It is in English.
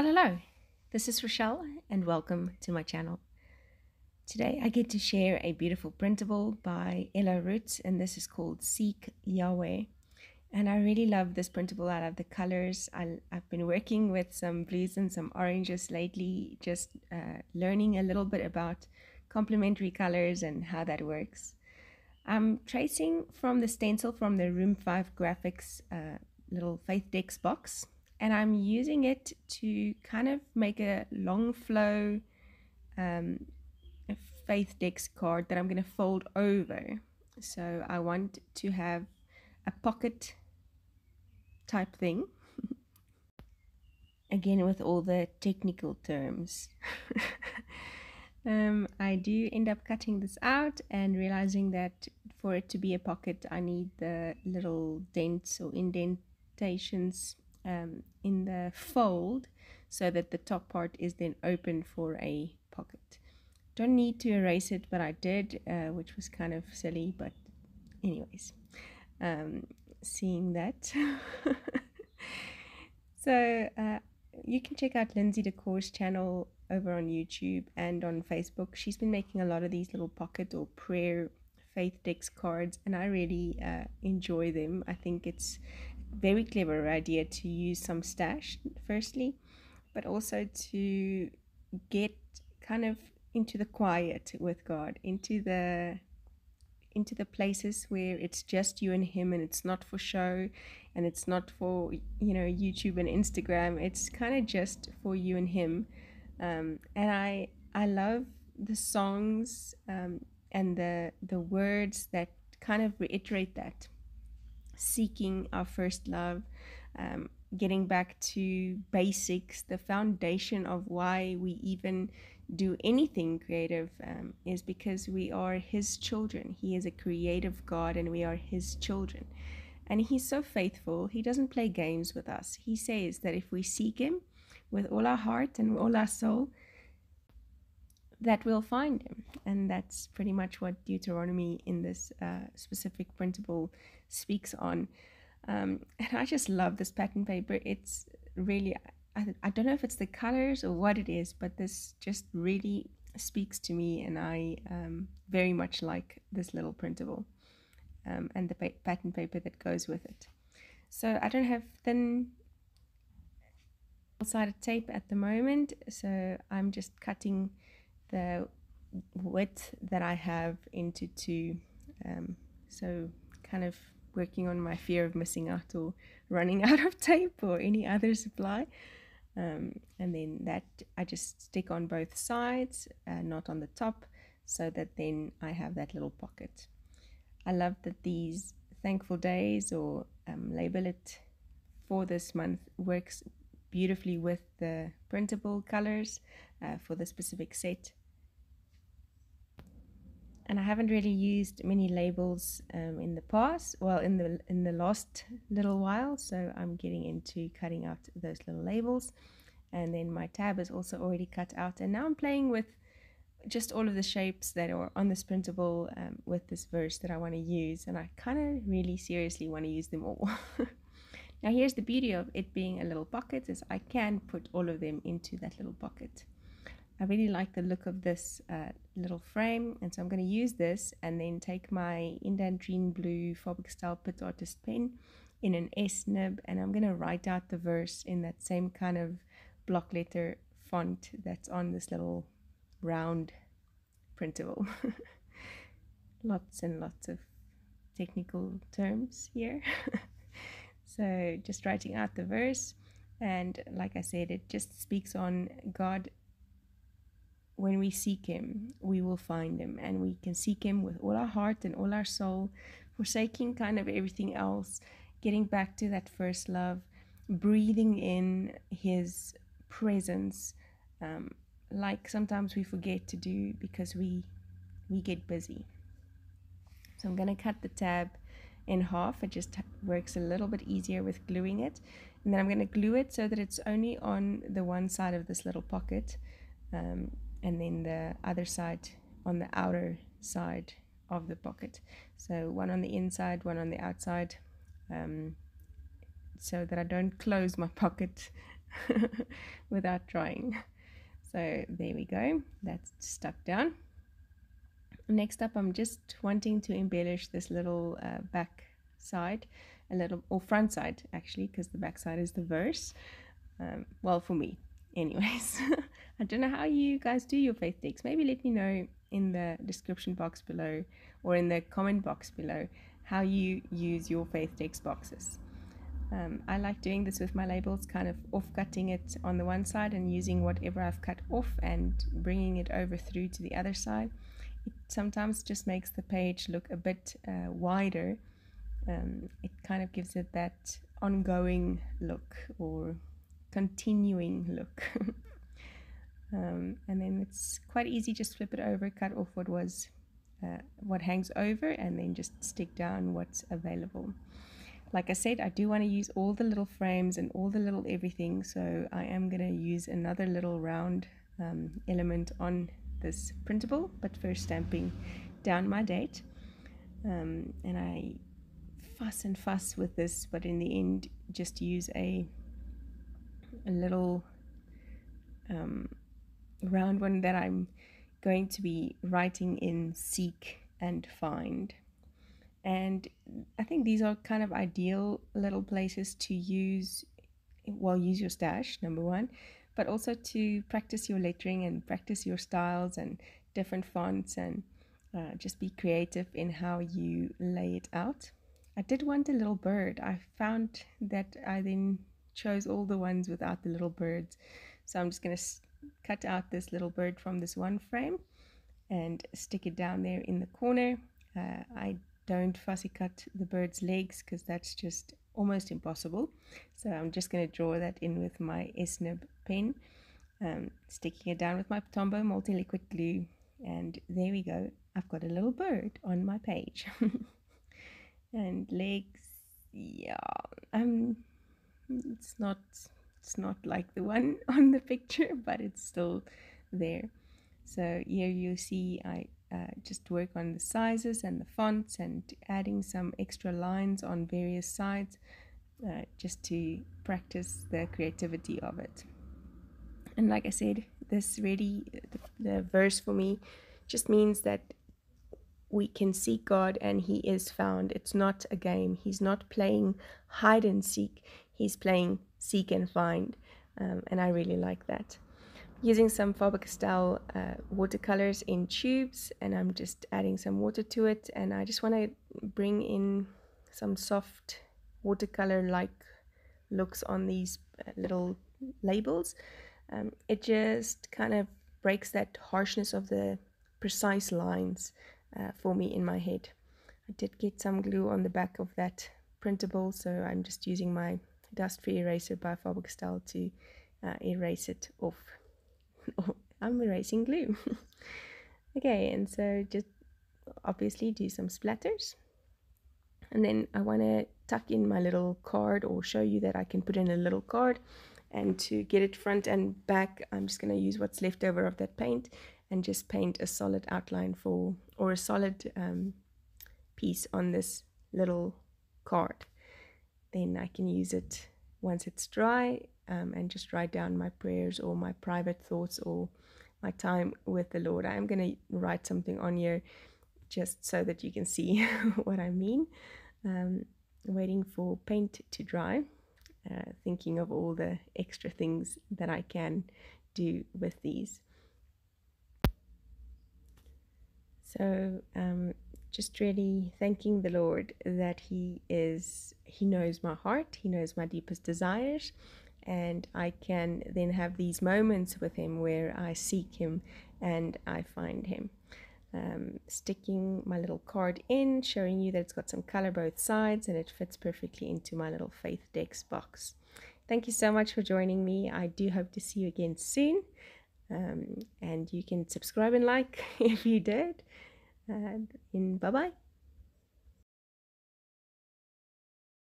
Well, hello, this is Rochelle and welcome to my channel. Today I get to share a beautiful printable by Ella Roetz, and this is called Seek Yahweh. And I really love this printable. I love the colors. I've been working with some blues and some oranges lately, just learning a little bit about complementary colors and how that works. I'm tracing from the stencil from the Room 5 Graphics little faithdex box, and I'm using it to kind of make a long flow a faithdex card that I'm going to fold over. So I want to have a pocket type thing. Again, with all the technical terms. I do end up cutting this out and realizing that for it to be a pocket, I need the little dents or indentations in the fold so that the top part is then open for a pocket. Don't need to erase it, but I did, which was kind of silly, but anyways, seeing that. So you can check out Lindsay Decor's channel over on YouTube and on Facebook. She's been making a lot of these little pocket or prayer faithdex cards, and I really enjoy them. I think it's a very clever idea to use some stash firstly, but also to get kind of into the quiet with God, into the places where it's just you and him, and it's not for show, and it's not for YouTube and Instagram. It's kind of just for you and him. And I love the songs and the words that kind of reiterate that, seeking our first love, getting back to basics. The foundation of why we even do anything creative is because we are his children. He is a creative God and we are his children, and he's so faithful. He doesn't play games with us. He says that if we seek him with all our heart and all our soul, that we'll find him. And that's pretty much what Deuteronomy in this specific printable speaks on. And I just love this pattern paper. It's really, I don't know if it's the colors or what it is, but this just really speaks to me, and I very much like this little printable and the pattern paper that goes with it. So I don't have thin double-sided tape at the moment, so I'm just cutting the width that I have into two, so kind of working on my fear of missing out or running out of tape or any other supply. And then that I just stick on both sides, not on the top, so that then I have that little pocket. I love that these thankful days, or label it for this month, works beautifully with the printable colors for the specific set. And I haven't really used many labels in the past, well, in the last little while, so I'm getting into cutting out those little labels. And then my tab is also already cut out, and now I'm playing with just all of the shapes that are on this printable with this verse that I want to use, and I kind of really seriously want to use them all. Now here's the beauty of it being a little pocket, is I can put all of them into that little pocket. I really like the look of this little frame, and so I'm going to use this and then take my Indanthrene blue Faber-Castell Pitt artist pen in an S nib, and I'm going to write out the verse in that same kind of block letter font that's on this little round printable. Lots and lots of technical terms here. So just writing out the verse, and like I said, it just speaks on God. When we seek him, we will find him, and we can seek him with all our heart and all our soul, forsaking kind of everything else, getting back to that first love, breathing in his presence, like sometimes we forget to do because we get busy. So I'm going to cut the tab in half. It just works a little bit easier with gluing it, and then I'm going to glue it so that it's only on the one side of this little pocket, and then the other side on the outer side of the pocket. So one on the inside, one on the outside, so that I don't close my pocket without trying. So there we go, that's stuck down. Next up, I'm just wanting to embellish this little back side a little, or front side actually, because the back side is the verse. Well, for me anyways. I don't know how you guys do your faith decks. Maybe let me know in the description box below or in the comment box below how you use your faith decks boxes. I like doing this with my labels, kind of off-cutting it on the one side and using whatever I've cut off and bringing it over through to the other side. It sometimes just makes the page look a bit wider. It kind of gives it that ongoing look or continuing look. And then it's quite easy, just flip it over, cut off what hangs over, and then just stick down what's available. Like I said, I do want to use all the little frames and all the little everything, so I am going to use another little round element on this printable, but first stamping down my date. And I fuss with this, but in the end just use a little round one that I'm going to be writing in seek and find. And I think these are kind of ideal little places to use, well, use your stash, number one, but also to practice your lettering and practice your styles and different fonts, and just be creative in how you lay it out. I did want a little bird. I found that I then chose all the ones without the little birds. So I'm just going to cut out this little bird from this one frame and stick it down there in the corner. I don't fussy cut the bird's legs because that's just almost impossible. So I'm just going to draw that in with my S-nib pen, sticking it down with my Tombow Multiliquid glue, and there we go. I've got a little bird on my page. And legs, yeah, it's not like the one on the picture, but it's still there. So here you see I just work on the sizes and the fonts and adding some extra lines on various sides, just to practice the creativity of it. And like I said, this really, the verse for me just means that we can seek God and He is found. It's not a game. He's not playing hide and seek. He's playing seek and find, and I really like that. Using some Faber-Castell watercolors in tubes, and I'm just adding some water to it, and I just want to bring in some soft watercolor-like looks on these little labels. It just kind of breaks that harshness of the precise lines for me in my head. I did get some glue on the back of that printable, so I'm just using my dust-free eraser by Faber-Castell to erase it off. I'm erasing glue. Okay, and so just obviously do some splatters, and then I want to tuck in my little card, or show you that I can put in a little card. And to get it front and back, I'm just going to use what's left over of that paint and just paint a solid outline for, or a solid piece on this little card. Then I can use it once it's dry, and just write down my prayers or my private thoughts or my time with the Lord. I'm going to write something on here just so that you can see what I mean. Waiting for paint to dry, thinking of all the extra things that I can do with these. So just really thanking the Lord that He knows my heart, He knows my deepest desires, and I can then have these moments with Him where I seek Him and I find Him. Sticking my little card in, showing you that it's got some color both sides and it fits perfectly into my little Faith Decks box. Thank you so much for joining me. I do hope to see you again soon, and you can subscribe and like if you did, and bye bye.